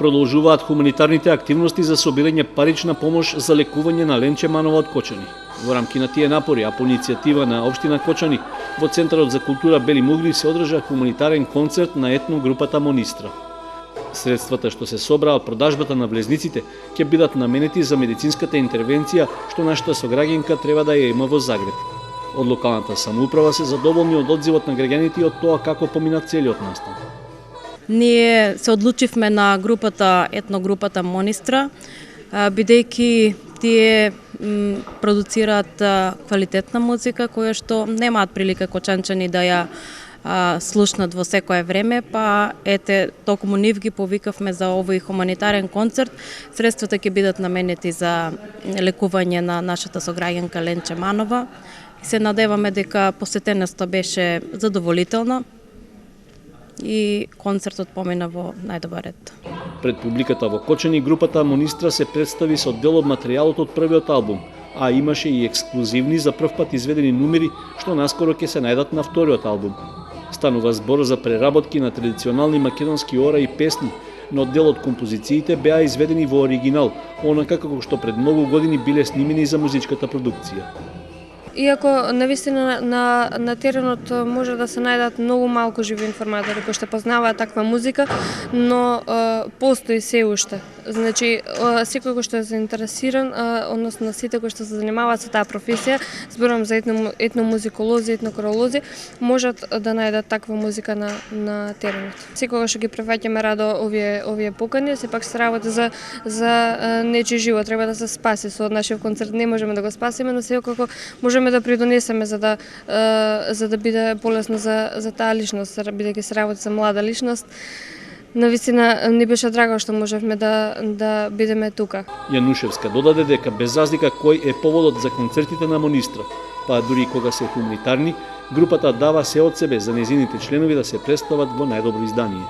Продолжуваат хуманитарните активности за собирање парична помош за лекување на Ленче Манова од Кочани. Во рамки на тие напори, а по иницијатива на општина Кочани, во Центарот за култура Бели Мугли се одржа хуманитарен концерт на етногрупата Монистра. Средствата што се собраа од продажбата на влезниците ќе бидат наменети за медицинската интервенција што нашата сограѓанка треба да ја има во Загреб. Од локалната самоуправа се задоволни од одзивот на граѓаните и од тоа како помина целиот настан. Ние се одлучивме на етногрупата Монистра, бидејќи тие продуцираат квалитетна музика која што немаат прилика кочанчани да ја слушнат во секое време, па ете токму нив ги повикавме за овој хуманитарен концерт. Средствата ќе бидат наменети за лекување на нашата сограѓанка Ленче Манова. Се надеваме дека посетеноста беше задоволителна и концертот помина во најдобар ред. Пред публиката во Кочани групата Монистра се представи со дел од материјалот од првиот албум, а имаше и ексклузивни за прв пат изведени numери што наскоро ќе се најдат на вториот албум. Станува збор за преработки на традиционални македонски ора и песни, но дел од композициите беа изведени во оригинал, онака како што пред многу години биле снимени за музичката продукција. Иако навистина на теренот може да се најдат многу малку живи информатори кои што познаваат таква музика, но постои се уште. Значи, секој кој што е заинтересиран, односно сите кои што се занимаваат со таа професија, зборам за етномузиколози, етнокоролози, можат да најдат таква музика на теренот. Секогаш ги прифаќаме радо овие покани, сепак се работи за нечи живот, треба да се спаси. Со нашиот концерт не можеме да го спасиме, но секако можеме да придонесеме за да биде полесно за таа личност, бидејќи се работи за млада личност. Навистина ни беше драго што можевме да бидеме тука. Јанушевска додаде дека без разлика кој е поводот за концертите на Монистра, па дури кога се хуманитарни, групата дава се од себе за нејзините членови да се представат во најдобро издание.